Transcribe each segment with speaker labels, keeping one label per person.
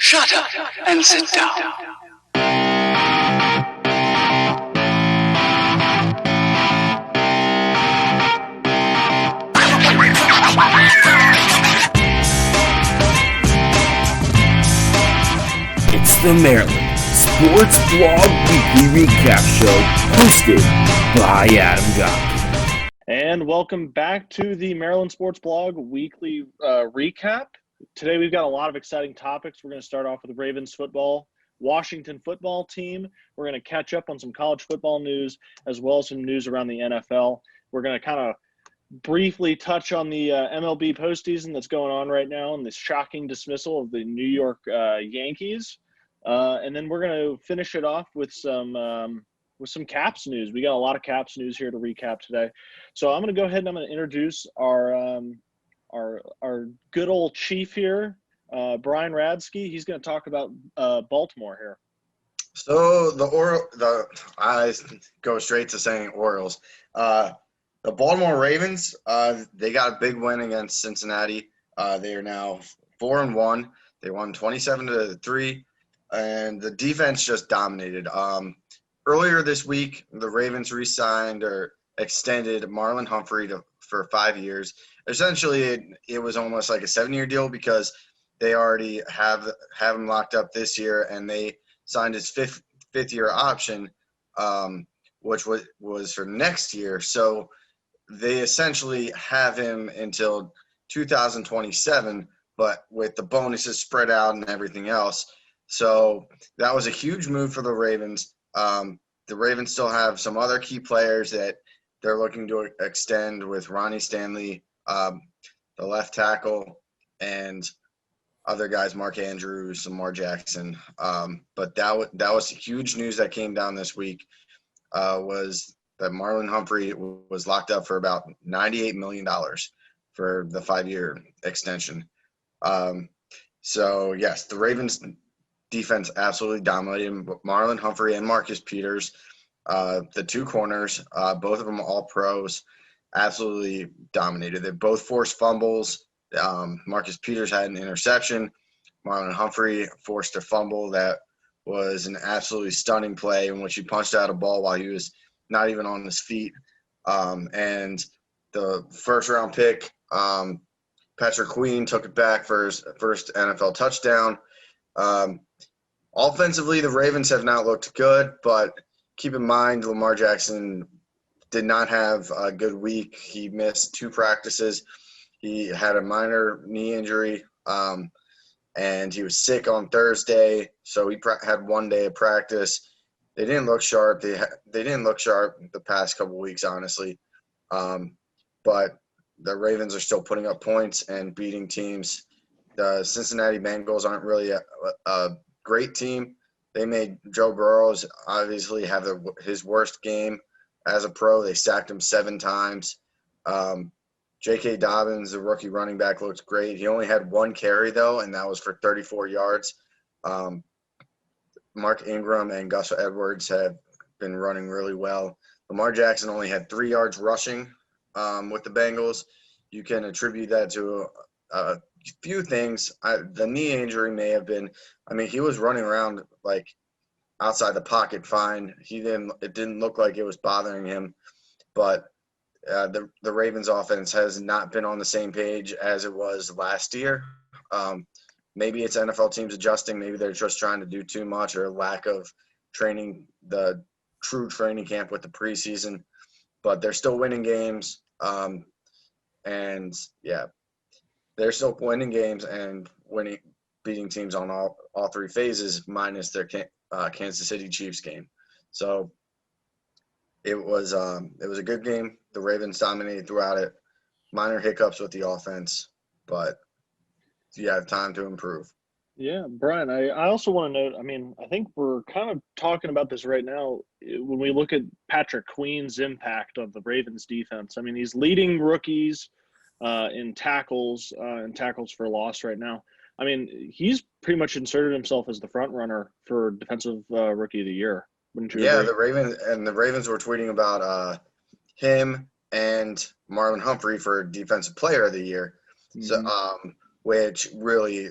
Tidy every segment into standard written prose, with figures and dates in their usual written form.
Speaker 1: Shut up and sit down.
Speaker 2: It's the Maryland Sports Blog Weekly Recap Show, hosted by Adam Gott.
Speaker 3: And welcome back to the Maryland Sports Blog Weekly Recap. Today we've got a lot of exciting topics. We're going to start off with Ravens football, Washington football team. We're going to catch up on some college football news as well as some news around the NFL. We're going to kind of briefly touch on the MLB postseason that's going on right now and the shocking dismissal of the New York Yankees. And then we're going to finish it off with some Caps news. We got a lot of Caps news here to recap today. So I'm going to go ahead and I'm going to introduce our good old chief here, Brian Radsky. He's going to talk about Baltimore here.
Speaker 4: So I go straight to saying Orioles. The Baltimore Ravens, they got a big win against Cincinnati. They are now 4-1. They won 27-3, and the defense just dominated. Earlier this week, the Ravens re-signed or extended Marlon Humphrey for 5 years. Essentially, it was almost like a 7-year deal because they already have him locked up this year, and they signed his fifth-year option, which was for next year. So they essentially have him until 2027, but with the bonuses spread out and everything else. So that was a huge move for the Ravens. The Ravens still have some other key players that they're looking to extend with Ronnie Stanley, the left tackle, and other guys, Mark Andrews, Lamar Jackson. But that was huge news that came down this week, was that Marlon Humphrey was locked up for about $98 million for the 5-year extension. So, yes, the Ravens defense absolutely dominated. Marlon Humphrey and Marcus Peters, the two corners, both of them all pros, absolutely dominated. They both forced fumbles. Marcus Peters had an interception. Marlon Humphrey forced a fumble that was an absolutely stunning play in which he punched out a ball while he was not even on his feet. And the first-round pick, Patrick Queen, took it back for his first NFL touchdown. Offensively, the Ravens have not looked good, but keep in mind Lamar Jackson did not have a good week. He missed 2 practices. He had a minor knee injury, and he was sick on Thursday, so he had 1 day of practice. They didn't look sharp. They didn't look sharp the past couple weeks, honestly. But the Ravens are still putting up points and beating teams. The Cincinnati Bengals aren't really a great team. They made Joe Burrow obviously have his worst game as a pro. They sacked him 7 times. J.K. Dobbins, the rookie running back, looked great. He only had 1 carry, though, and that was for 34 yards. Mark Ingram and Gus Edwards have been running really well. Lamar Jackson only had 3 yards rushing with the Bengals. You can attribute that to a few things. The knee injury may have been – he was running around like outside the pocket fine. It didn't look like it was bothering him. But the Ravens offense has not been on the same page as it was last year. Maybe it's NFL teams adjusting. Maybe they're just trying to do too much or lack of training, the true training camp with the preseason. But they're still winning games. And, yeah, they're still winning games and beating teams on all 3 phases minus their Kansas City Chiefs game. So it was a good game. The Ravens dominated throughout it. Minor hiccups with the offense, but you have time to improve.
Speaker 3: Yeah, Brian, I also want to note, I think we're kind of talking about this right now when we look at Patrick Queen's impact on the Ravens defense. He's leading rookies in tackles for loss right now. He's pretty much inserted himself as the front runner for Defensive Rookie of the Year. Wouldn't you agree?
Speaker 4: The Ravens were tweeting about him and Marlon Humphrey for Defensive Player of the Year. Mm-hmm. So, which really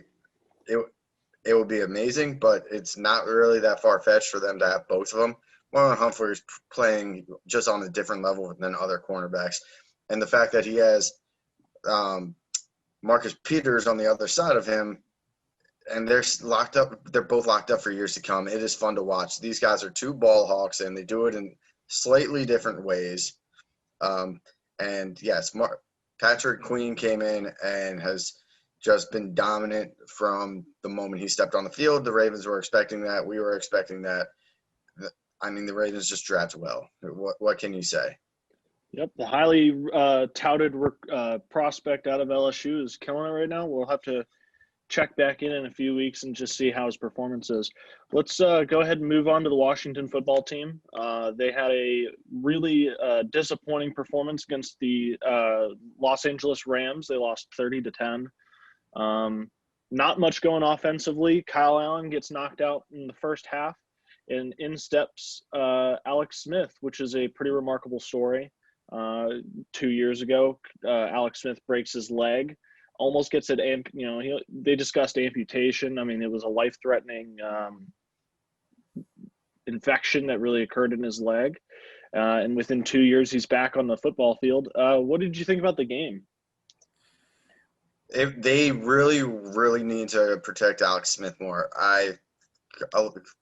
Speaker 4: it would be amazing, but it's not really that far-fetched for them to have both of them. Marlon Humphrey's playing just on a different level than other cornerbacks. And the fact that he has Marcus Peters on the other side of him, and they're locked up. They're both locked up for years to come. It is fun to watch. These guys are two ball hawks, and they do it in slightly different ways. And yes, Patrick Queen came in and has just been dominant from the moment he stepped on the field. The Ravens were expecting that. We were expecting that. I mean, the Ravens just draft well. What can you say?
Speaker 3: Yep, the highly touted prospect out of LSU is killing it right now. We'll have to check back in a few weeks and just see how his performance is. Let's go ahead and move on to the Washington football team. They had a really disappointing performance against the Los Angeles Rams. They lost 30-10. Not much going offensively. Kyle Allen gets knocked out in the first half, and in steps Alex Smith, which is a pretty remarkable story. 2 years ago, Alex Smith breaks his leg. Almost gets it, they discussed amputation. I mean, it was a life-threatening infection that really occurred in his leg. And within 2 years, he's back on the football field. What did you think about the game?
Speaker 4: They really, really need to protect Alex Smith more.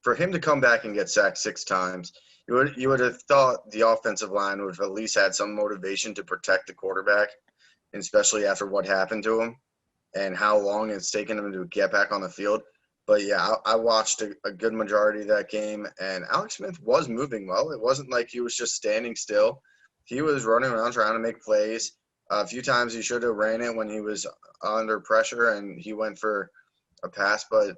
Speaker 4: For him to come back and get sacked 6 times, you would have thought the offensive line would have at least had some motivation to protect the quarterback, especially after what happened to him and how long it's taken him to get back on the field. But, yeah, I watched a good majority of that game, and Alex Smith was moving well. It wasn't like he was just standing still. He was running around trying to make plays. A few times he should have ran it when he was under pressure and he went for a pass, but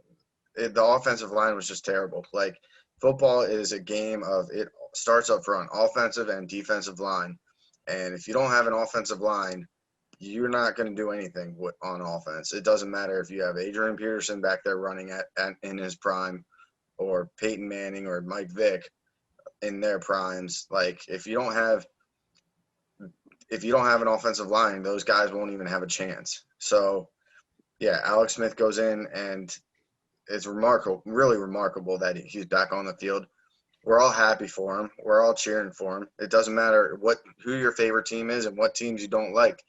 Speaker 4: the offensive line was just terrible. Like, football is a game of it starts up front, offensive and defensive line. And if you don't have an offensive line, you're not going to do anything on offense. It doesn't matter if you have Adrian Peterson back there running in his prime, or Peyton Manning or Mike Vick in their primes. Like, if you don't have an offensive line, those guys won't even have a chance. So, yeah, Alex Smith goes in, and it's remarkable, really remarkable that he's back on the field. We're all happy for him. We're all cheering for him. It doesn't matter who your favorite team is and what teams you don't like.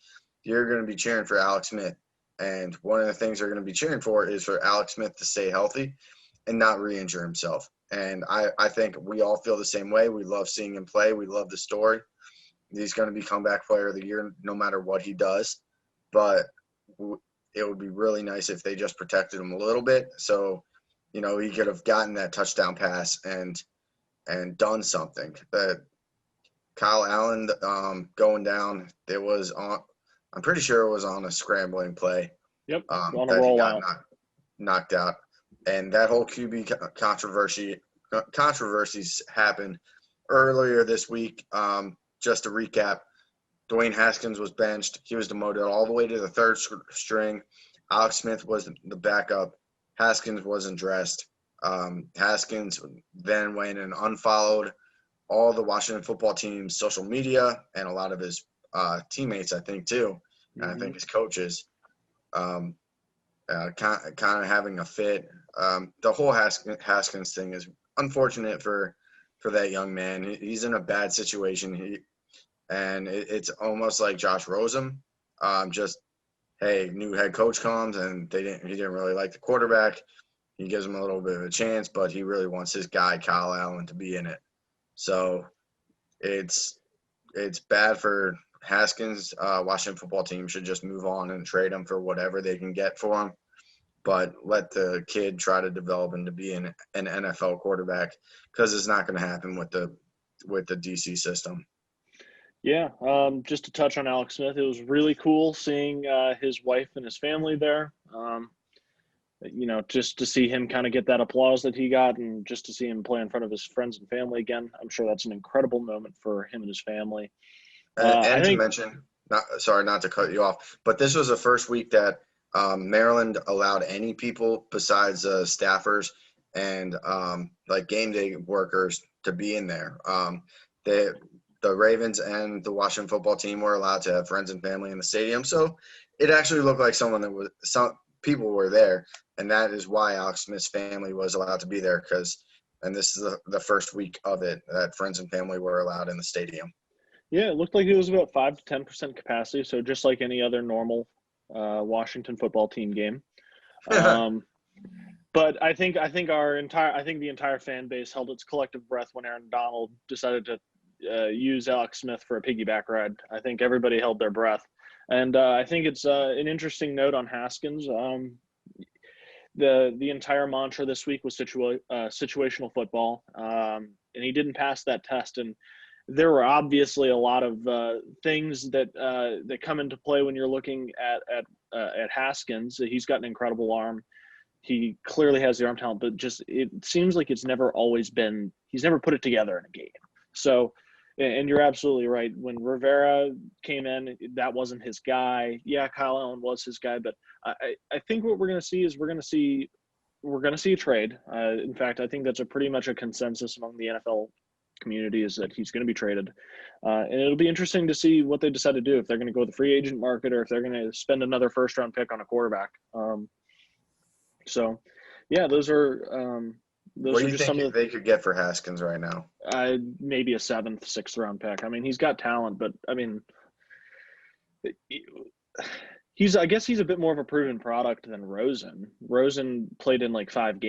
Speaker 4: You're going to be cheering for Alex Smith. And one of the things they're going to be cheering for is for Alex Smith to stay healthy and not re-injure himself. And I think we all feel the same way. We love seeing him play. We love the story. He's going to be comeback player of the year no matter what he does. But it would be really nice if they just protected him a little bit. So, he could have gotten that touchdown pass and done something. But Kyle Allen going down, I'm pretty sure it was on a scrambling play.
Speaker 3: Yep, on a
Speaker 4: that he
Speaker 3: rollout.
Speaker 4: got knocked out. And that whole QB controversies happened earlier this week. Just to recap, Dwayne Haskins was benched. He was demoted all the way to the third string. Alex Smith was the backup. Haskins wasn't dressed. Haskins then went and unfollowed all the Washington football team's social media and a lot of his teammates, I think, too. And I think his coaches kind of having a fit. The whole Haskins thing is unfortunate for that young man. He's in a bad situation. It's almost like Josh Rosen. New head coach comes and he didn't really like the quarterback. He gives him a little bit of a chance, but he really wants his guy Kyle Allen to be in it. So it's bad for Haskins. Washington football team should just move on and trade him for whatever they can get for him, but let the kid try to develop into being an NFL quarterback, because it's not going to happen with the DC system.
Speaker 3: Yeah, just to touch on Alex Smith, it was really cool seeing his wife and his family there. Just to see him kind of get that applause that he got, and just to see him play in front of his friends and family again. I'm sure that's an incredible moment for him and his family.
Speaker 4: To mention, not to cut you off, but this was the first week that Maryland allowed any people besides staffers and like game day workers to be in there. The Ravens and the Washington football team were allowed to have friends and family in the stadium, so it actually looked like some people were there. and that is why Alex Smith's family was allowed to be there and this is the first week of it that friends and family were allowed in the stadium.
Speaker 3: Yeah, it looked like it was about 5 to 10% capacity, so just like any other normal Washington football team game. But I think the entire fan base held its collective breath when Aaron Donald decided to use Alex Smith for a piggyback ride. I think everybody held their breath, and I think it's an interesting note on Haskins. The entire mantra this week was situational football, and he didn't pass that test. And there were obviously a lot of things that come into play when you're looking at Haskins. He's got an incredible arm. He clearly has the arm talent, but just it seems like he's never put it together in a game. So, and you're absolutely right. When Rivera came in, that wasn't his guy. Yeah, Kyle Allen was his guy, but I think what we're going to see is we're going to see a trade. In fact, I think that's pretty much a consensus among the NFL community is that he's going to be traded. And it'll be interesting to see what they decide to do, if they're going to go the free agent market or if they're going to spend another first-round pick on a quarterback. So, yeah, those are
Speaker 4: what do you think they could get for Haskins right now?
Speaker 3: Maybe a 7th, 6th round pick. I mean, he's got talent, but I mean, I guess he's a bit more of a proven product than Rosen. Rosen played in like 6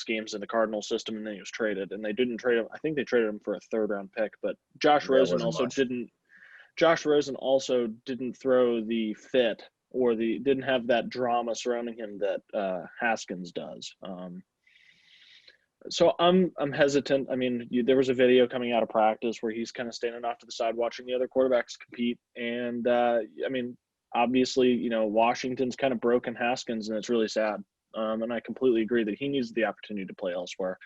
Speaker 3: games in the Cardinal system, and then he was traded. And they didn't trade him. I think they traded him for a 3rd round pick. But Josh Rosen also didn't throw the fit or didn't have that drama surrounding him that Haskins does. So I'm hesitant. I mean, there was a video coming out of practice where he's kind of standing off to the side watching the other quarterbacks compete. And, I mean, obviously, Washington's kind of broken Haskins, and it's really sad. And I completely agree that he needs the opportunity to play elsewhere.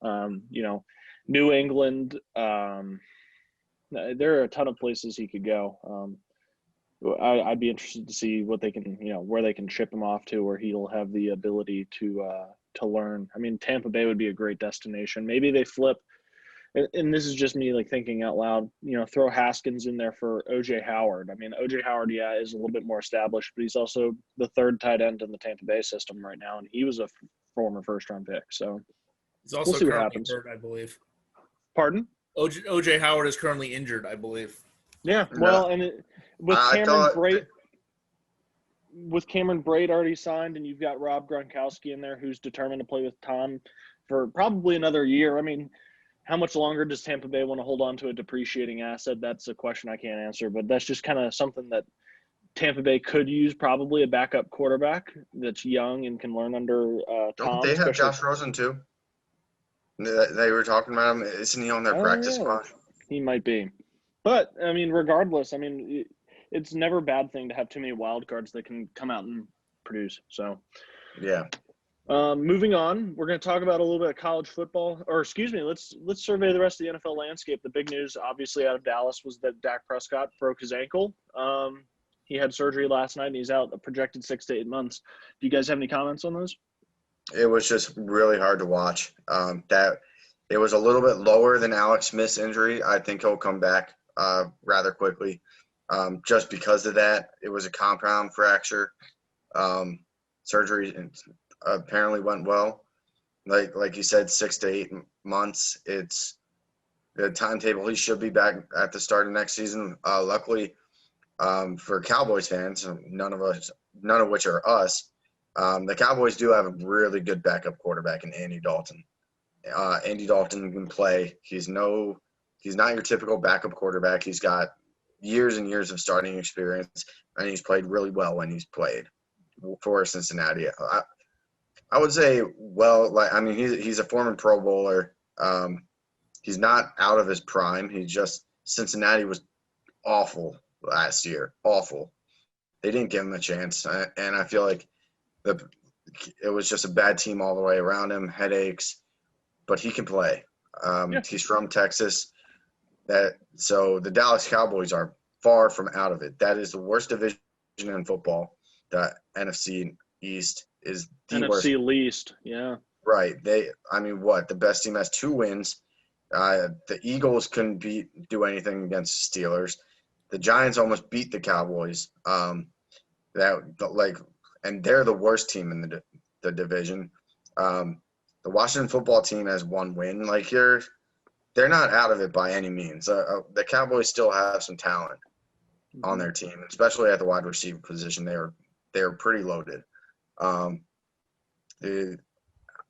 Speaker 3: New England, there are a ton of places he could go. I'd be interested to see what they can, where they can ship him off to, where he'll have the ability to learn. I mean, Tampa Bay would be a great destination. Maybe they flip, and this is just me like thinking out loud, throw Haskins in there for OJ Howard. I mean, OJ Howard, is a little bit more established, but he's also the 3rd tight end in the Tampa Bay system right now, and he was a former first-round pick. So
Speaker 5: he's also
Speaker 3: we'll see what
Speaker 5: currently
Speaker 3: happens.
Speaker 5: Injured, I believe.
Speaker 3: Pardon?
Speaker 5: OJ Howard is currently injured, I believe.
Speaker 3: Yeah, well, and with Cameron Braid already signed, and you've got Rob Gronkowski in there who's determined to play with Tom for probably another year. I mean, how much longer does Tampa Bay want to hold on to a depreciating asset? That's a question I can't answer, but that's just kind of something that Tampa Bay could use, probably a backup quarterback that's young and can learn under Tom.
Speaker 4: Don't they have Josh Rosen too? They were talking about him. Isn't he on their practice squad?
Speaker 3: He might be. But, I mean, regardless, I mean, it's never a bad thing to have too many wild cards that can come out and produce. So,
Speaker 4: yeah.
Speaker 3: Moving on, we're going to talk about a little bit of college football. Or, excuse me, let's survey the rest of the NFL landscape. The big news, obviously, out of Dallas was that Dak Prescott broke his ankle. He had surgery last night, and he's out a projected 6 to 8 months. Do you guys have any comments on those?
Speaker 4: It was just really hard to watch. That it was a little bit lower than Alex Smith's injury. I think he'll come back rather quickly. Just because of that, it was a compound fracture. Surgery apparently went well. Like you said, 6 to 8 months. It's the timetable. He should be back at the start of next season. Luckily, for Cowboys fans, none of which are us, the Cowboys do have a really good backup quarterback in Andy Dalton. Andy Dalton can play. He's not your typical backup quarterback. He's got years and years of starting experience, and he's played really well when he's played for Cincinnati. I would say, he's a former Pro Bowler. He's not out of his prime. Cincinnati was awful last year. Awful. They didn't give him a chance, and I feel like it was just a bad team all the way around him, headaches, but he can play. He's from Texas. So the Dallas Cowboys are far from out of it. That is the worst division in football. The NFC East is the worst.
Speaker 3: NFC least, yeah.
Speaker 4: Right. The best team has 2 wins. The Eagles couldn't do anything against the Steelers. The Giants almost beat the Cowboys. And they're the worst team in the division. The Washington football team has one win. Like they're not out of it by any means. The Cowboys still have some talent on their team, especially at the wide receiver position. They were pretty loaded. The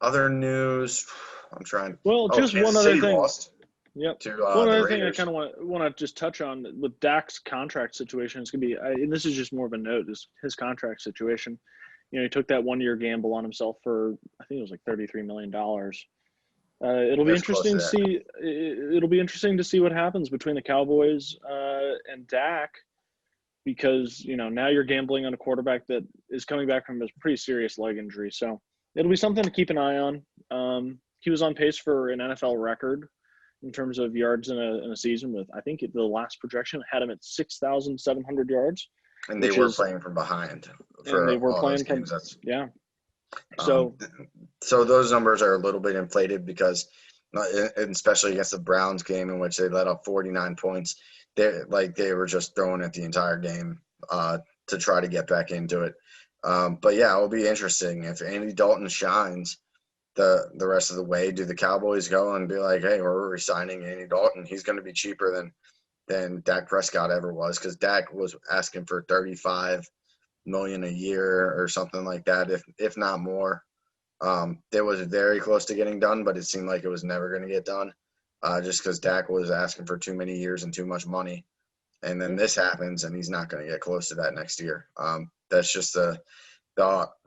Speaker 4: other news, I'm trying.
Speaker 3: Well, just
Speaker 4: Kansas
Speaker 3: one other
Speaker 4: City
Speaker 3: thing.
Speaker 4: lost
Speaker 3: Yep.
Speaker 4: to
Speaker 3: One
Speaker 4: the
Speaker 3: other thing I
Speaker 4: Raiders.
Speaker 3: kind of want to just touch on with Dak's contract situation is going to be, and this is just more of a note, is his contract situation. You know, he took that 1-year gamble on himself for, I think it was like $33 million. It'll be
Speaker 4: That's close
Speaker 3: interesting
Speaker 4: to
Speaker 3: to see. It'll be interesting to see what happens between the Cowboys and Dak, because you know now you're gambling on a quarterback that is coming back from a pretty serious leg injury. So it'll be something to keep an eye on. He was on pace for an NFL record in terms of yards in a season. With I think the last projection had him at 6,700 yards.
Speaker 4: And they were playing from behind for
Speaker 3: they were
Speaker 4: all
Speaker 3: playing
Speaker 4: those games.
Speaker 3: yeah. So
Speaker 4: those numbers are a little bit inflated because, especially against the Browns game in which they let up 49 points, they were just throwing it the entire game to try to get back into it. But yeah, it will be interesting if Andy Dalton shines the rest of the way. Do the Cowboys go and be like, hey, we're resigning Andy Dalton? He's going to be cheaper than Dak Prescott ever was, because Dak was asking for $35 million a year or something like that, if not more. It was very close to getting done, but it seemed like it was never going to get done, just because Dak was asking for too many years and too much money. And then this happens, and he's not going to get close to that next year. That's just the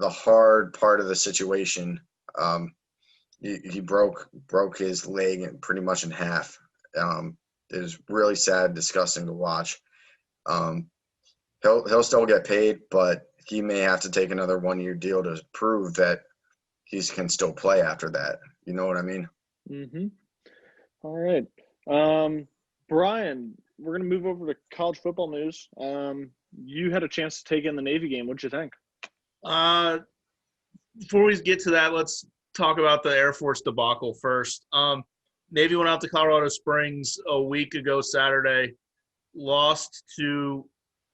Speaker 4: hard part of the situation. He broke his leg pretty much in half. It was really sad, disgusting to watch. He'll still get paid, but he may have to take another 1-year deal to prove that he can still play after that. You know what I mean?
Speaker 3: Mm-hmm. All right. Brian, we're going to move over to college football news. You had a chance to take in the Navy game. What'd you think?
Speaker 5: Before we get to that, let's talk about the Air Force debacle first. Navy went out to Colorado Springs a week ago Saturday, lost to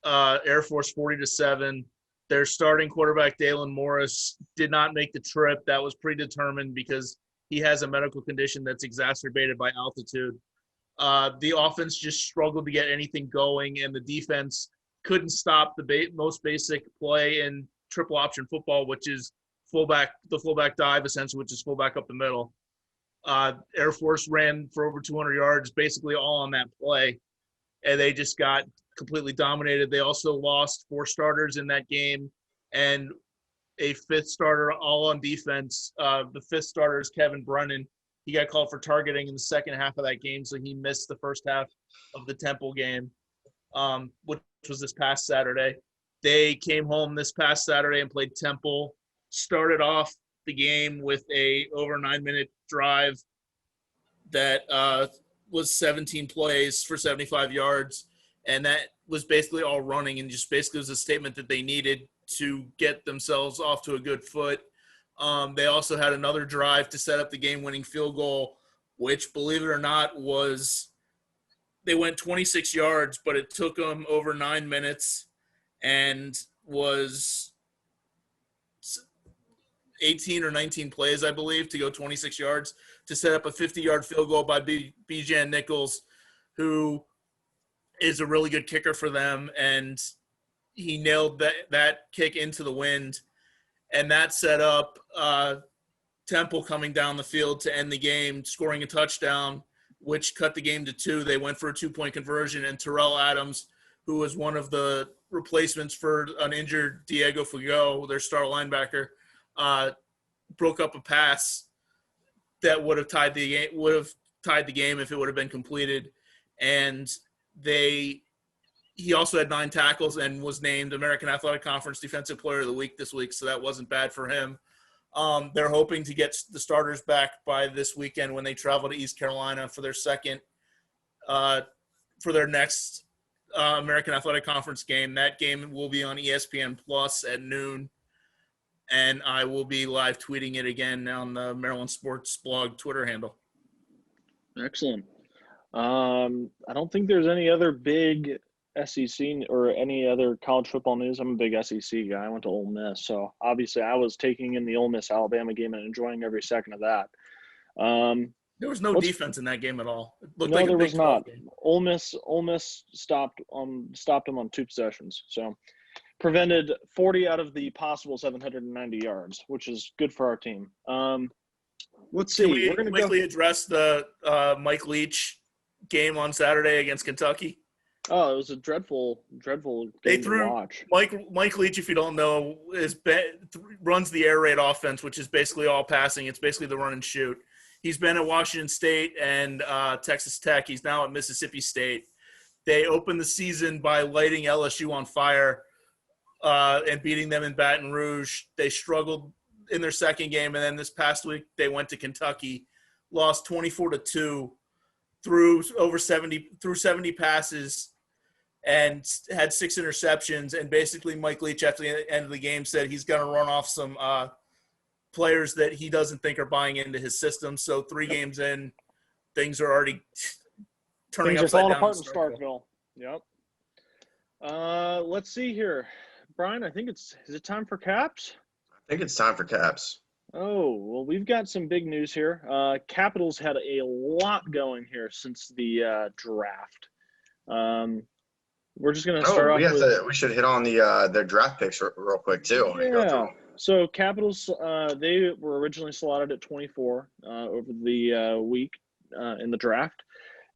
Speaker 5: Air Force 40-7. Their starting quarterback, Dalen Morris, did not make the trip. That was predetermined because he has a medical condition that's exacerbated by altitude. The offense just struggled to get anything going, and the defense couldn't stop the most basic play in triple option football, which is the fullback dive, essentially, which is fullback up the middle. Air Force ran for over 200 yards, basically all on that play, and they just got completely dominated. They also lost 4 starters in that game and a 5th starter all on defense. The 5th starter is Kevin Brennan. He got called for targeting in the second half of that game, so he missed the first half of the Temple game, which was this past Saturday. They came home this past Saturday and played Temple, started off the game with a over 9-minute drive that was 17 plays for 75 yards. And that was basically all running, and just basically was a statement that they needed to get themselves off to a good foot. They also had another drive to set up the game-winning field goal, which, believe it or not, they went 26 yards, but it took them over 9 minutes and was 18 or 19 plays, I believe, to go 26 yards to set up a 50-yard field goal by Bijan Nichols, who is a really good kicker for them, and he nailed that kick into the wind, and that set up Temple coming down the field to end the game, scoring a touchdown, which cut the game to 2. They went for a 2-point conversion, and Terrell Adams, who was one of the replacements for an injured Diego Fugo, their star linebacker, broke up a pass that would have tied the game if it would have been completed, and he also had 9 tackles and was named American Athletic Conference Defensive Player of the Week this week, so that wasn't bad for him. They're hoping to get the starters back by this weekend when they travel to East Carolina for their next American Athletic Conference game. That game will be on ESPN Plus at noon, and I will be live tweeting it again on the Maryland Sports Blog Twitter handle.
Speaker 3: Excellent. I don't think there's any other big SEC or any other college football news, I'm a big SEC guy. I went to Ole Miss, so obviously I was taking in the Ole Miss Alabama game and enjoying every second of that.
Speaker 5: There was no defense in that game at all. It looked
Speaker 3: No,
Speaker 5: like a
Speaker 3: there
Speaker 5: Big
Speaker 3: was
Speaker 5: 12
Speaker 3: not.
Speaker 5: game.
Speaker 3: Ole Miss stopped them on 2 possessions, so prevented 40 out of the possible 790 yards, which is good for our team. Let's see.
Speaker 5: Can we
Speaker 3: We're going to
Speaker 5: quickly
Speaker 3: go.
Speaker 5: address the Mike Leach game on Saturday against Kentucky?
Speaker 3: Oh, it was a dreadful
Speaker 5: They
Speaker 3: game to
Speaker 5: threw
Speaker 3: watch.
Speaker 5: Mike Leach, if you don't know, runs the air raid offense, which is basically all passing. It's basically the run and shoot. He's been at Washington State and Texas Tech. He's now at Mississippi State. They opened the season by lighting LSU on fire and beating them in Baton Rouge. They struggled in their second game, and then this past week they went to Kentucky, lost 24-2, threw 70 passes, and had 6 interceptions. And basically Mike Leach at the end of the game said he's going to run off some players that he doesn't think are buying into his system. So 3 games in, things are already turning
Speaker 3: Things are
Speaker 5: upside
Speaker 3: falling
Speaker 5: down.
Speaker 3: apart in Starkville. Yep. Let's see here. Brian, I think is it time for Caps?
Speaker 4: I think it's time for Caps.
Speaker 3: Oh, well, we've got some big news here. Capitals had a lot going here since the draft. We're just going to start off with –
Speaker 4: we should hit on their draft picks real quick too.
Speaker 3: Yeah. So Capitals, they were originally slotted at 24 over the week in the draft.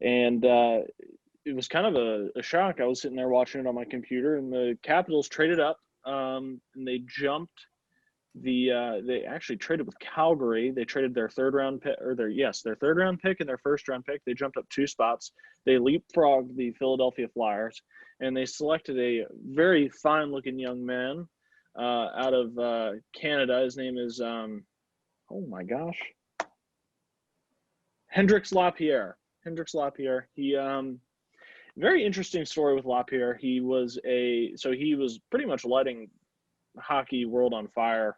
Speaker 3: And it was kind of a shock. I was sitting there watching it on my computer, and the Capitals traded up, and they jumped they actually traded with Calgary. They traded their third round pick and their first round pick. They jumped up 2 spots. They leapfrogged the Philadelphia Flyers, and they selected a very fine looking young man out of Canada. His name is oh my gosh, Hendrix Lapierre. He very interesting story with Lapierre. He was pretty much lighting hockey world on fire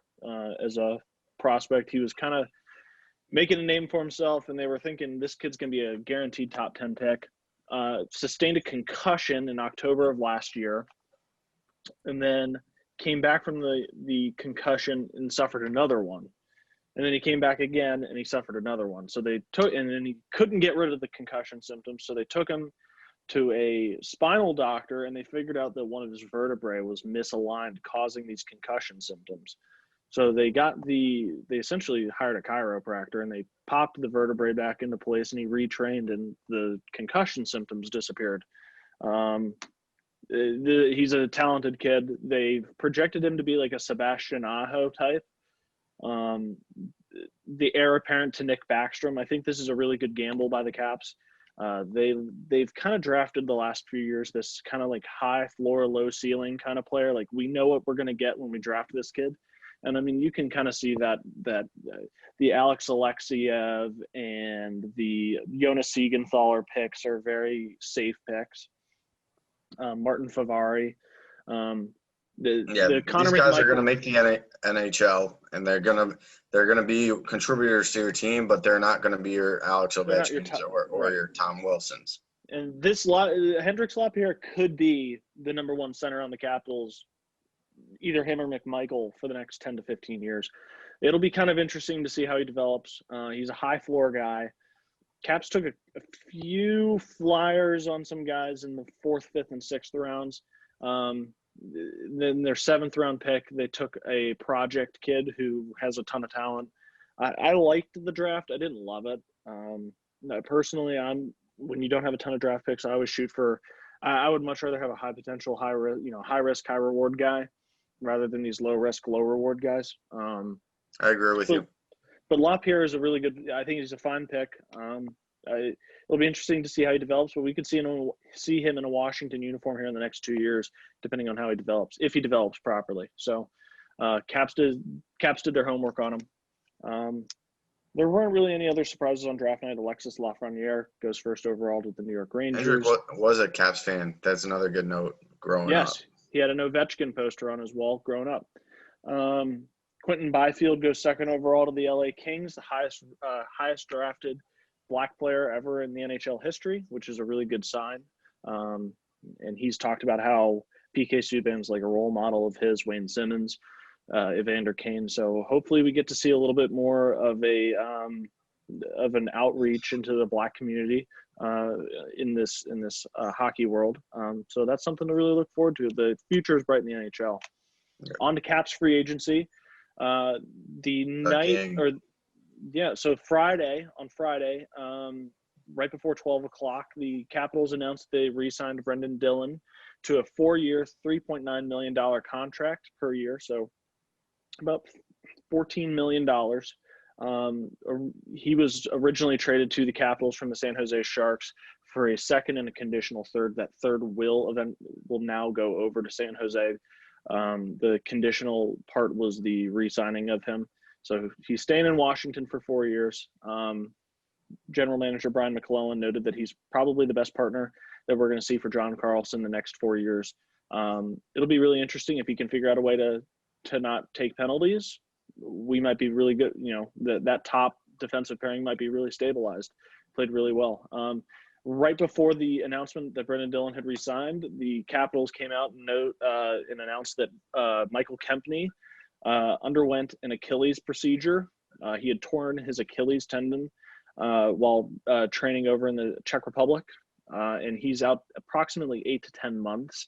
Speaker 3: as a prospect. He was kind of making a name for himself, and they were thinking this kid's going to be a guaranteed top 10 pick. Sustained a concussion in October of last year, and then came back from the concussion and suffered another one. And then he came back again and he suffered another one. So and then he couldn't get rid of the concussion symptoms. So they took him to a spinal doctor, and they figured out that one of his vertebrae was misaligned, causing these concussion symptoms. So they essentially hired a chiropractor, and they popped the vertebrae back into place, and he retrained, and the concussion symptoms disappeared. He's a talented kid. They projected him to be like a Sebastian Aho type. The heir apparent to Nick Backstrom. I think this is a really good gamble by the Caps. They've kind of drafted the last few years this kind of like high floor, low ceiling kind of player. Like, we know what we're going to get when we draft this kid. And I mean, you can kind of see that the Alex Alexiev and the Jonas Siegenthaler picks are very safe picks. Martin Favari.
Speaker 4: These guys are going to make the NHL, and they're going to be contributors to your team, but they're not going to be your Alex Ovechkins or your Tom Wilsons.
Speaker 3: And this Hendrix Lapierre could be the number 1 center on the Capitals, either him or McMichael, for the next 10 to 15 years. It'll be kind of interesting to see how he develops. He's a high floor guy. Caps took a few flyers on some guys in the 4th, 5th, and 6th rounds. Then their 7th round pick, they took a project kid who has a ton of talent. I liked the draft. I didn't love it. Personally, when you don't have a ton of draft picks, I always shoot for. I would much rather have a high potential, high risk, high reward guy, rather than these low risk, low reward guys.
Speaker 4: I agree with you.
Speaker 3: But LaPierre is a really good. I think he's a fine pick. It'll be interesting to see how he develops, but we could see him in a Washington uniform here in the next 2 years, depending on how he develops, if he develops properly. So, Caps did their homework on him. There weren't really any other surprises on draft night. Alexis Lafreniere goes first overall to the New York Rangers.
Speaker 4: Hendrick was a Caps fan. That's another good note growing up.
Speaker 3: Yes, he had an Ovechkin poster on his wall growing up. Quentin Byfield goes second overall to the LA Kings, the highest drafted Black player ever in the NHL history, which is a really good sign. and he's talked about how PK Subban's like a role model of his, Wayne Simmons, Evander Kane. So hopefully we get to see a little bit more of an outreach into the Black community in this hockey world. So that's something to really look forward to. The future is bright in the NHL. On to Caps free agency. So Friday, right before 12 o'clock, the Capitals announced they re-signed Brendan Dillon to a 4-year, $3.9 million contract per year. So about $14 million. He was originally traded to the Capitals from the San Jose Sharks for a second and a conditional third. That third will now go over to San Jose. The conditional part was the re-signing of him. So he's staying in Washington for 4 years. General Manager Brian McClellan noted that he's probably the best partner that we're going to see for John Carlson the next 4 years. It'll be really interesting if he can figure out a way to not take penalties. We might be really good. That top defensive pairing might be really stabilized. Played really well. Right before the announcement that Brendan Dillon had re-signed, the Capitals came out and announced that Michael Kempny underwent an Achilles procedure. He had torn his Achilles tendon while training over in the Czech Republic, and he's out approximately 8 to 10 months.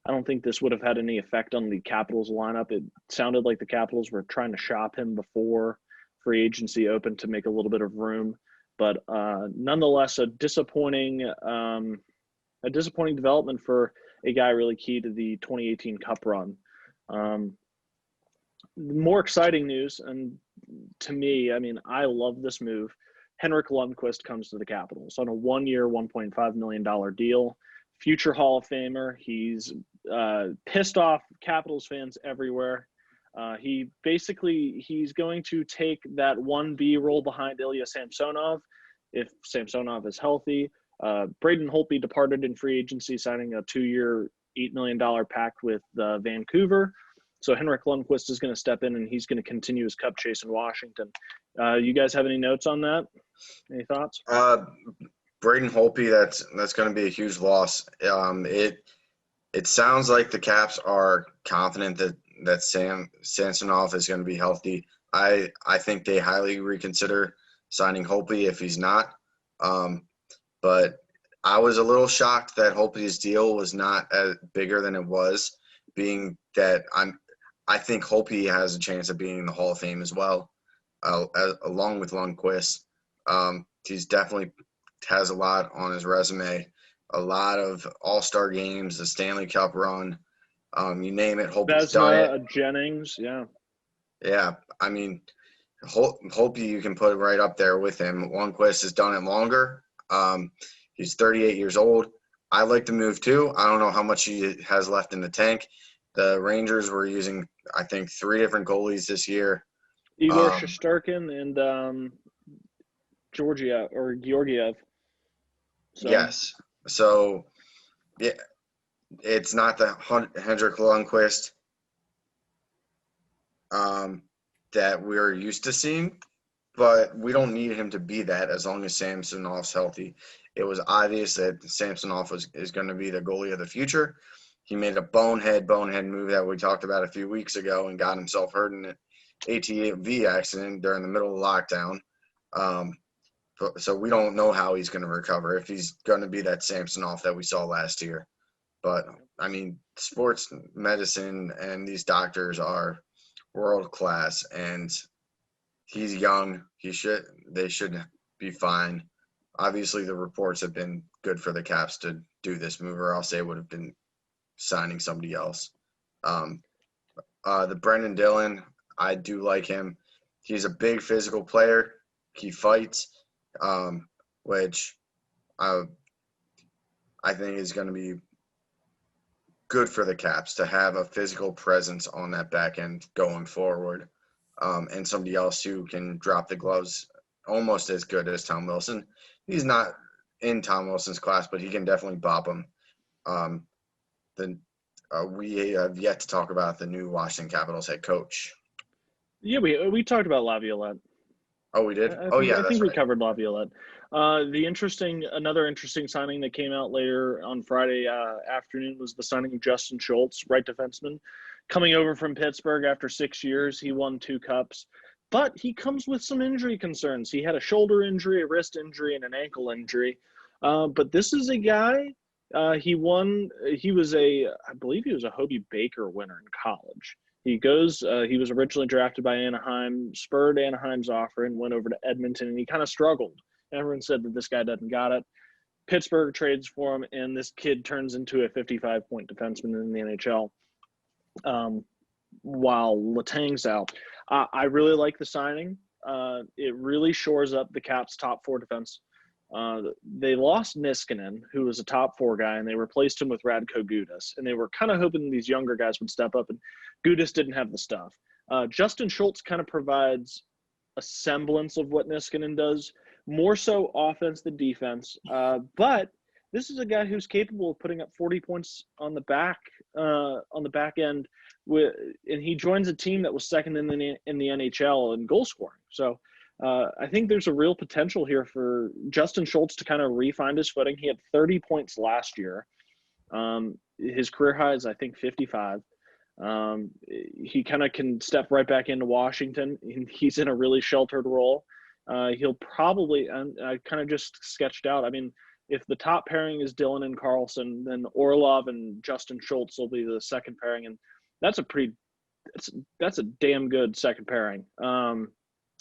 Speaker 3: I don't think this would have had any effect on the Capitals lineup. It sounded like the Capitals were trying to shop him before free agency opened to make a little bit of room. But nonetheless, a disappointing development for a guy really key to the 2018 Cup run. More exciting news, and to me, I love this move. Henrik Lundqvist comes to the Capitals on a 1-year, $1.5 million deal. Future Hall of Famer. He's pissed off Capitals fans everywhere. He's going to take that 1B role behind Ilya Samsonov if Samsonov is healthy. Braden Holtby departed in free agency, signing a 2-year, $8 million pact with Vancouver. So Henrik Lundqvist is going to step in, and he's going to continue his cup chase in Washington. You guys have any notes on that? Any thoughts?
Speaker 4: Braden Holtby, that's going to be a huge loss. It sounds like the Caps are confident that Samsonov is going to be healthy. I think they highly reconsider signing Holtby if he's not. But I was a little shocked that Holtby's deal was not bigger than it was, being that I think Holtby has a chance of being in the Hall of Fame as well, along with Lundqvist. He's definitely has a lot on his resume, a lot of all-star games, the Stanley Cup run, you name it. Holtby's done it.
Speaker 3: Jennings, yeah.
Speaker 4: Yeah, Holtby you can put right up there with him. Lundqvist has done it longer. He's 38 years old. I like the move too. I don't know how much he has left in the tank. The Rangers were using, I think, 3 different goalies this year.
Speaker 3: Igor Shesterkin and Georgiev. So.
Speaker 4: Yes. So, yeah, it's not the Henrik Lundqvist that we're used to seeing, but we don't need him to be that as long as Samsonov's healthy. It was obvious that Samsonov is going to be the goalie of the future. He made a bonehead move that we talked about a few weeks ago and got himself hurt in an ATV accident during the middle of lockdown. So we don't know how he's going to recover, if he's going to be that Samsonov that we saw last year. But, sports medicine and these doctors are world-class, and he's young. They should be fine. Obviously, the reports have been good for the Caps to do this move, or else they would have been signing somebody else. The Brendan Dillon, I do like him. He's a big physical player. He fights, which I think is going to be good for the Caps to have a physical presence on that back end going forward, and somebody else who can drop the gloves almost as good as Tom Wilson. He's not in Tom Wilson's class, but he can definitely bop him. We have yet to talk about the new Washington Capitals head coach.
Speaker 3: Yeah, we talked about Laviolette.
Speaker 4: Oh, we did?
Speaker 3: I
Speaker 4: Oh,
Speaker 3: think
Speaker 4: yeah,
Speaker 3: I
Speaker 4: that's
Speaker 3: think we
Speaker 4: right.
Speaker 3: covered Laviolette. Another interesting signing that came out later on Friday afternoon was the signing of Justin Schultz, right defenseman, coming over from Pittsburgh after 6 years. He won 2 cups, but he comes with some injury concerns. He had a shoulder injury, a wrist injury, and an ankle injury. But this is a guy. He won. I believe he was a Hobie Baker winner in college. He was originally drafted by Anaheim, spurred Anaheim's offer, and went over to Edmonton, and he kind of struggled. Everyone said that this guy doesn't got it. Pittsburgh trades for him, and this kid turns into a 55-point defenseman in the NHL while Letang's out. I really like the signing. It really shores up the Caps' top 4 defense. They lost Niskanen, who was a top 4 guy, and they replaced him with Radko Gudas. And they were kind of hoping these younger guys would step up, and Gudas didn't have the stuff. Justin Schultz kind of provides a semblance of what Niskanen does, more so offense than defense. But this is a guy who's capable of putting up 40 points on the back end, and he joins a team that was second in the NHL in goal scoring. So I think there's a real potential here for Justin Schultz to kind of re-find his footing. He had 30 points last year. His career high is, I think, 55. He kind of can step right back into Washington. He's in a really sheltered role. He'll probably, and I kind of just sketched out, I mean, if the top pairing is Dylan and Carlson, then Orlov and Justin Schultz will be the second pairing. And that's a damn good second pairing.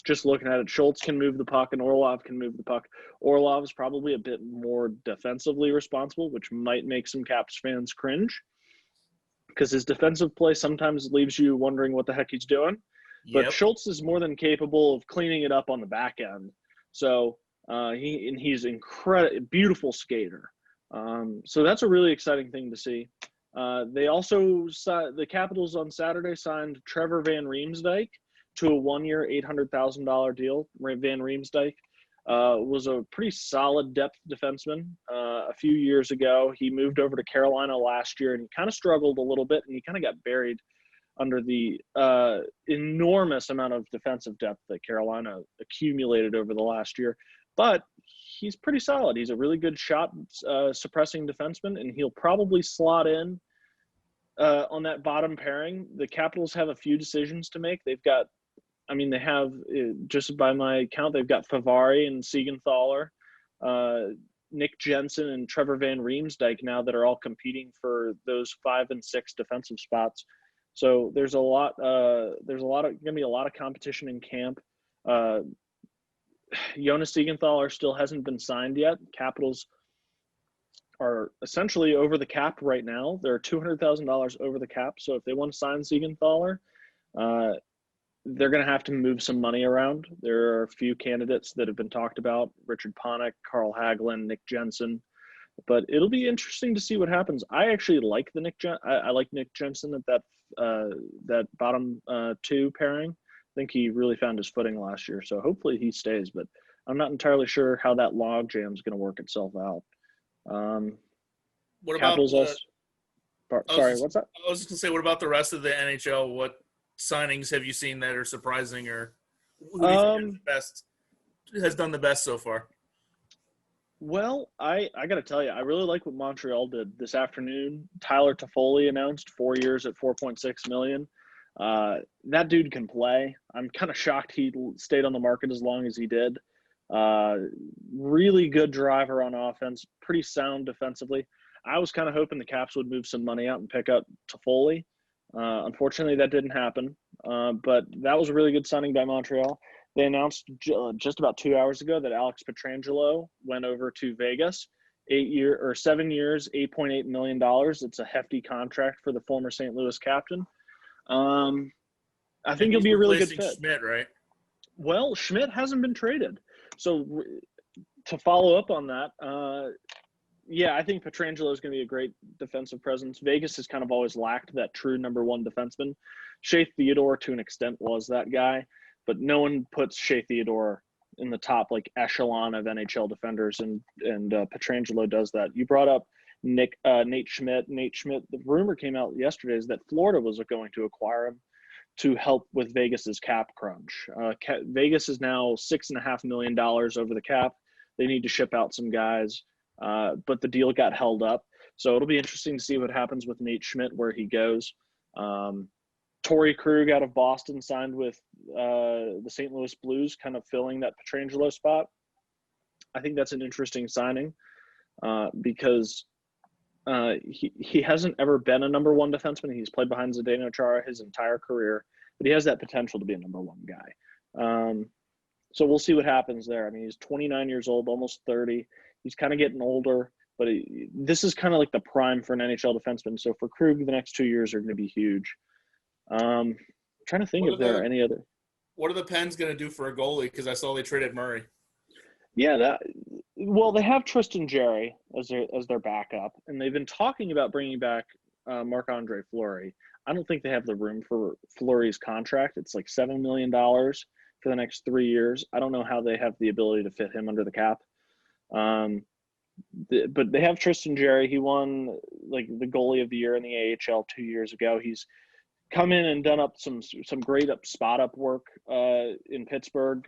Speaker 3: Just looking at it, Schultz can move the puck and Orlov can move the puck. Orlov is probably a bit more defensively responsible, which might make some Caps fans cringe because his defensive play sometimes leaves you wondering what the heck he's doing. But Schultz is more than capable of cleaning it up on the back end. So he's beautiful skater. So that's a really exciting thing to see. They also the Capitals on Saturday signed Trevor Van Riemsdyk to a 1-year, $800,000 deal. Van Riemsdyk was a pretty solid depth defenseman a few years ago. He moved over to Carolina last year, and he kind of struggled a little bit, and he kind of got buried under the enormous amount of defensive depth that Carolina accumulated over the last year. But he's pretty solid. He's a really good shot suppressing defenseman, and he'll probably slot in on that bottom pairing. The Capitals have a few decisions to make. They have, just by my count, they've got Favari and Siegenthaler, Nick Jensen and Trevor Van Riemsdyk now that are all competing for those 5 and 6 defensive spots. So there's going to be a lot of competition in camp. Jonas Siegenthaler still hasn't been signed yet. Capitals are essentially over the cap right now. They're $200,000 over the cap. So if they want to sign Siegenthaler, they're going to have to move some money around. There are a few candidates that have been talked about: Richard Panik, Carl Hagelin, Nick Jensen. But it'll be interesting to see what happens. I actually like I like Nick Jensen at that bottom 2 pairing. I think he really found his footing last year, so hopefully he stays. But I'm not entirely sure how that log jam is going to work itself out.
Speaker 5: What
Speaker 3: Capitals
Speaker 5: about
Speaker 3: what's that?
Speaker 5: I was just gonna say, what about the rest of the NHL? What signings have you seen that are surprising, or who do you think has done the best so far?
Speaker 3: Well, I got to tell you, I really like what Montreal did this afternoon. Tyler Toffoli announced 4 years at $4.6 million. That dude can play. I'm kind of shocked he stayed on the market as long as he did. Really good driver on offense, pretty sound defensively. I was kind of hoping the Caps would move some money out and pick up Toffoli. Unfortunately, that didn't happen. But that was a really good signing by Montreal. They announced just about 2 hours ago that Alex Pietrangelo went over to Vegas. 7 years, $8.8 million. It's a hefty contract for the former St. Louis captain. I think he'll be a really good fit.
Speaker 5: Schmidt, right?
Speaker 3: Well, Schmidt hasn't been traded. So to follow up on that, I think Pietrangelo is going to be a great defensive presence. Vegas has kind of always lacked that true number 1 defenseman. Shea Theodore, to an extent, was that guy, but no one puts Shea Theodore in the top echelon of NHL defenders, and Pietrangelo does that. You brought up Nate Schmidt. Nate Schmidt, the rumor came out yesterday is that Florida was going to acquire him. to help with Vegas's cap crunch. Vegas is now $6.5 million over the cap. They need to ship out some guys, but the deal got held up. So it'll be interesting to see what happens with Nate Schmidt, where he goes. Torrey Krug out of Boston signed with the St. Louis Blues, kind of filling that Pietrangelo spot. I think that's an interesting signing because he hasn't ever been a number one defenseman. He's played behind Zdeno Chara his entire career, but he has that potential to be a number one guy. So we'll see what happens there. I mean, he's 29 years old, almost 30. He's kind of getting older, but this is kind of like the prime for an NHL defenseman. So for Krug, the next 2 years are going to be huge. Trying to think if there are any other.
Speaker 5: What are the Pens going to do for a goalie? Because I saw they traded Murray.
Speaker 3: Yeah, well, they have Tristan Jarry as their backup, and they've been talking about bringing back Marc-Andre Fleury. I don't think they have the room for Fleury's contract. It's like $7 million for the next 3 years. I don't know how they have the ability to fit him under the cap. But they have Tristan Jarry. He won like the goalie of the year in the AHL 2 years ago. He's come in and done up some great spot up work in Pittsburgh.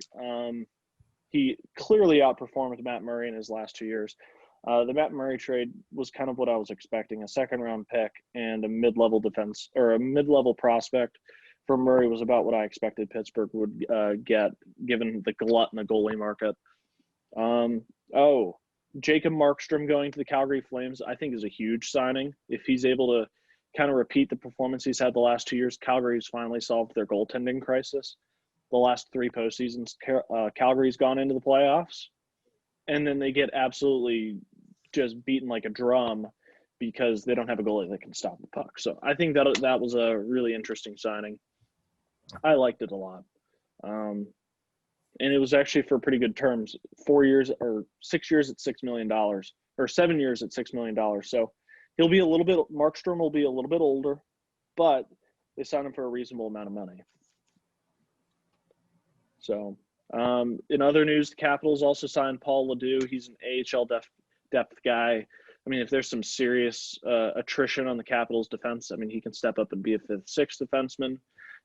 Speaker 3: He clearly outperformed Matt Murray in his last 2 years. The Matt Murray trade was kind of what I was expecting. A second-round pick and a mid-level defense or a mid-level prospect for Murray was about what I expected Pittsburgh would get, given the glut in the goalie market. Jacob Markstrom going to the Calgary Flames, I think is a huge signing. If he's able to kind of repeat the performance he's had the last 2 years, Calgary's finally solved their goaltending crisis. The last 3 postseasons, Calgary's gone into the playoffs, and then they get absolutely just beaten like a drum because they don't have a goalie that can stop the puck. So I think that was a really interesting signing. I liked it a lot. And it was actually for pretty good terms, 4 years or 6 years at $6 million, or 7 years at $6 million. So he'll be Markstrom will be a little bit older, but they signed him for a reasonable amount of money. So, in other news, the Capitals also signed Paul Ledoux. He's an AHL depth guy. I mean, if there's some serious attrition on the Capitals' defense, I mean, he can step up and be a 5th, 6th defenseman.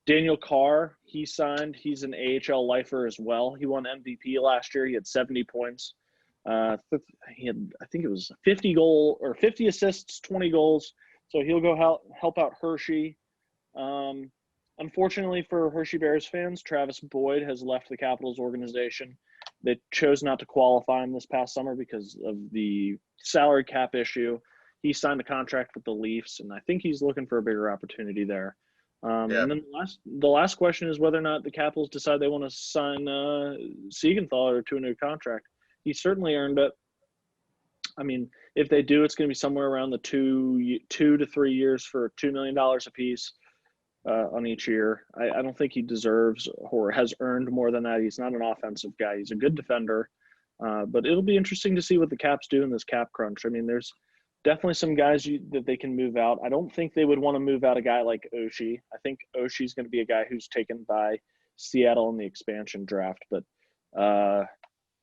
Speaker 3: Daniel Carr, he signed. He's an AHL lifer as well. He won MVP last year. He had 70 points. He had, I think it was 50 assists, 20 goals. So he'll go help out Hershey. Unfortunately for Hershey Bears fans, Travis Boyd has left the Capitals organization. They chose not to qualify him this past summer because of the salary cap issue. He signed a contract with the Leafs, and I think he's looking for a bigger opportunity there. And then the last question is whether or not the Capitals decide they want to sign Siegenthaler to a new contract. He certainly earned it. I mean, if they do, it's going to be somewhere around the 2 to 3 years for $2 million apiece. On each year. I don't think he deserves or has earned more than that. He's not an offensive guy. He's a good defender. But it'll be interesting to see what the Caps do in this cap crunch. I mean, there's definitely some guys that they can move out. I don't think they would want to move out a guy like Oshie. I think Oshie's going to be a guy who's taken by Seattle in the expansion draft. But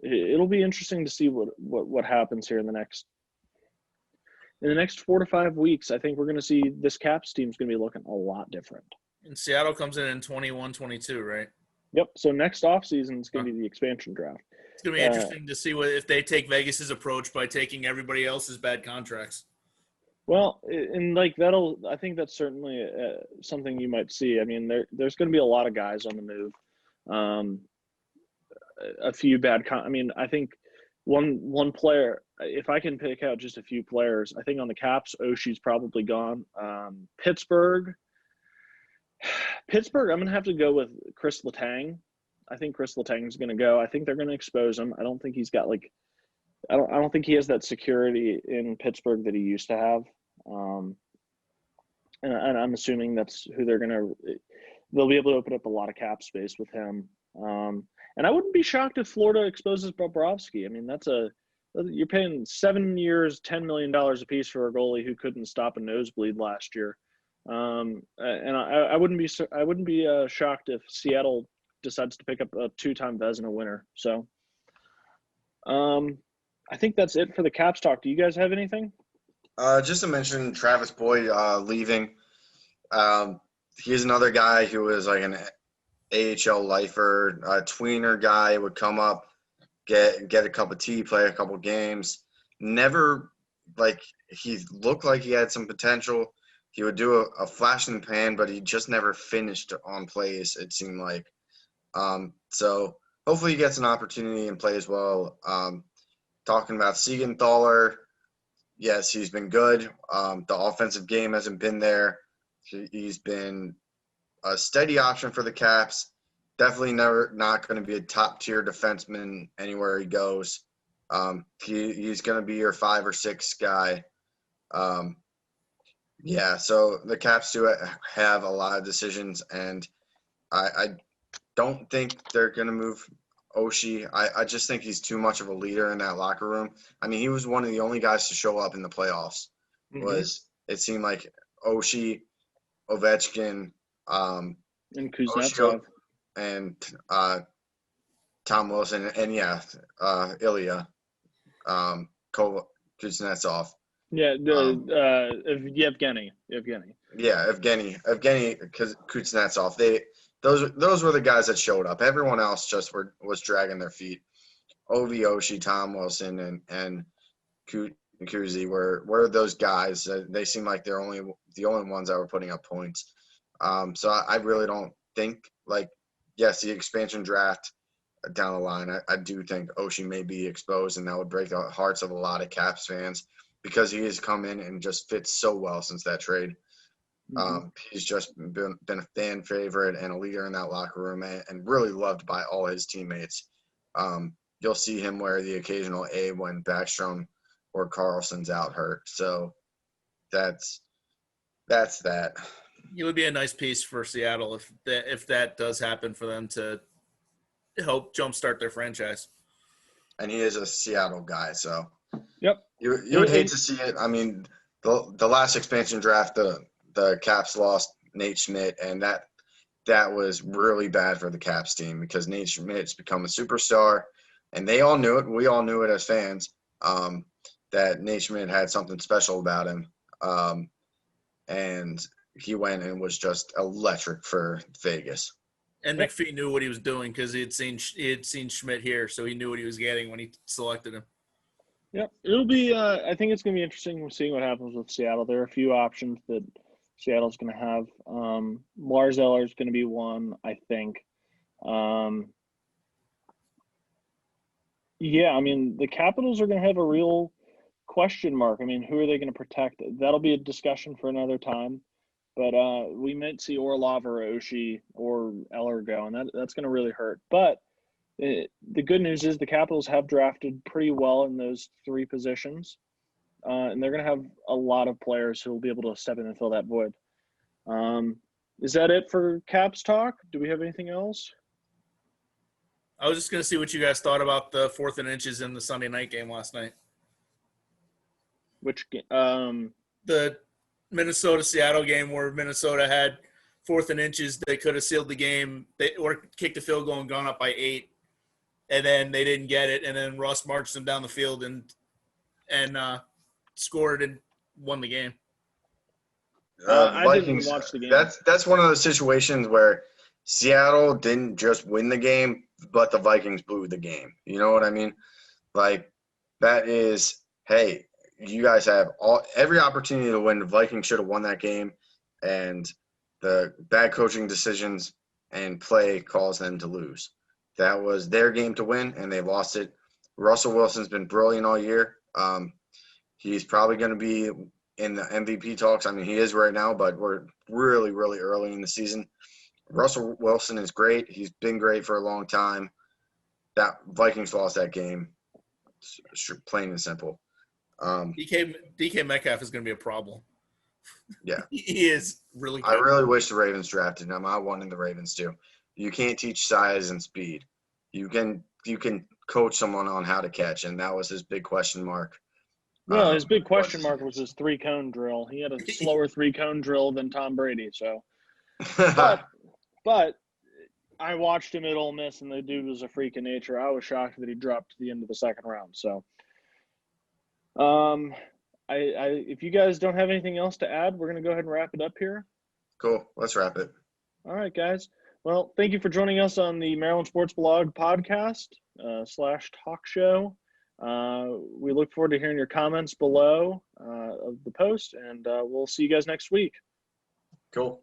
Speaker 3: it'll be interesting to see what happens here in the next 4 to 5 weeks. I think we're going to see this Caps team's going to be looking a lot different.
Speaker 5: And Seattle comes in 21-22, right?
Speaker 3: Yep. So next offseason is going to be the expansion draft.
Speaker 5: It's going to be interesting to see if they take Vegas's approach by taking everybody else's bad contracts.
Speaker 3: Well, and like I think that's certainly something you might see. I mean, there's going to be a lot of guys on the move. A few bad I think one player, if I can pick out just a few players, I think on the Caps, Oshie's probably gone. Pittsburgh, I'm going to have to go with Chris Letang. I think Chris Letang's going to go. I think they're going to expose him. I don't think he's got I don't think he has that security in Pittsburgh that he used to have. And I'm assuming that's who they'll be able to open up a lot of cap space with him. And I wouldn't be shocked if Florida exposes Bobrovsky. I mean, you're paying 7 years, $10 million a piece for a goalie who couldn't stop a nosebleed last year. And I wouldn't be shocked if Seattle decides to pick up a 2-time Vezina winner. So I think that's it for the Caps talk. Do you guys have anything?
Speaker 4: Just to mention Travis Boyd leaving. he's another guy who was like an AHL lifer, a tweener guy, would come up, get a cup of tea, play a couple games. Never, like, he looked like he had some potential. He would do a flash in the pan, but he just never finished on plays, it seemed like. So hopefully he gets an opportunity and plays well. Talking about Siegenthaler, yes, he's been good. The offensive game hasn't been there. He's been a steady option for the Caps. Definitely not going to be a top-tier defenseman anywhere he goes. He's going to be your 5 or 6 guy. Yeah, so the Caps do have a lot of decisions, and I don't think they're going to move Oshie. I just think he's too much of a leader in that locker room. I mean, he was one of the only guys to show up in the playoffs. It seemed like Oshie, Ovechkin,
Speaker 3: and Kuznetsov,
Speaker 4: and Tom Wilson, and Ilya, Kuznetsov.
Speaker 3: Yeah, Yevgeny.
Speaker 4: Yeah, Evgeny Kuznetsov. Those were the guys that showed up. Everyone else just was dragging their feet. Ovi, Oshie, Tom Wilson, and Kuzi were those guys. They seem like they're the only ones that were putting up points. So I really don't think, like, yes, the expansion draft down the line, I do think Oshie may be exposed, and that would break the hearts of a lot of Caps fans because he has come in and just fits so well since that trade. He's just been a fan favorite and a leader in that locker room and really loved by all his teammates. You'll see him wear the occasional A when Backstrom or Carlson's out hurt. So that's that.
Speaker 5: It would be a nice piece for Seattle if that does happen for them to help jumpstart their franchise.
Speaker 4: And he is a Seattle guy, so
Speaker 3: yep.
Speaker 4: You would hate to see it. I mean, the last expansion draft, the Caps lost Nate Schmidt, and that was really bad for the Caps team because Nate Schmidt's become a superstar, and they all knew it. We all knew it as fans, that Nate Schmidt had something special about him, and he went and was just electric for Vegas.
Speaker 5: And McPhee knew what he was doing because he had seen Schmidt here, so he knew what he was getting when he selected him.
Speaker 3: Yep, it'll be. I think it's going to be interesting seeing what happens with Seattle. There are a few options that Seattle's going to have. Lars Eller is going to be one, I think. Yeah, I mean, the Capitals are going to have a real question mark. I mean, who are they going to protect? That'll be a discussion for another time. But we might see Orlov or Oshie or Eller go, and that's going to really hurt. But the good news is the Capitals have drafted pretty well in those 3 positions, and they're going to have a lot of players who will be able to step in and fill that void. Is that it for Caps talk? Do we have anything else?
Speaker 5: I was just going to see what you guys thought about the 4th and inches in the Sunday night game last night.
Speaker 3: Which game?
Speaker 5: The Minnesota-Seattle game where Minnesota had 4th and inches. They could have sealed the game or kicked a field goal and gone up by 8. And then they didn't get it. And then Russ marched them down the field and scored and won the game.
Speaker 3: I didn't watch the game.
Speaker 4: That's one of those situations where Seattle didn't just win the game, but the Vikings blew the game. You know what I mean? Like, that is, hey, you guys have every opportunity to win. The Vikings should have won that game, and the bad coaching decisions and play caused them to lose. That was their game to win, and they lost it. Russell Wilson's been brilliant all year. He's probably going to be in the MVP talks. I mean, he is right now, but we're really, really early in the season. Russell Wilson is great. He's been great for a long time. That Vikings lost that game, plain and simple.
Speaker 5: DK Metcalf is going to be a problem.
Speaker 4: Yeah.
Speaker 5: He is really good.
Speaker 4: I really wish the Ravens drafted him. I wanted the Ravens to. You can't teach size and speed. You can coach someone on how to catch, and that was his big question mark.
Speaker 3: No, his big question mark was his 3-cone drill. He had a slower 3-cone drill than Tom Brady. So, but I watched him at Ole Miss, and the dude was a freak of nature. I was shocked that he dropped to the end of the 2nd round. So, if you guys don't have anything else to add, we're going to go ahead and wrap it up here.
Speaker 4: Cool. Let's wrap it.
Speaker 3: All right, guys. Well, thank you for joining us on the Maryland Sports Blog podcast / talk show. We look forward to hearing your comments below of the post, and we'll see you guys next week.
Speaker 4: Cool.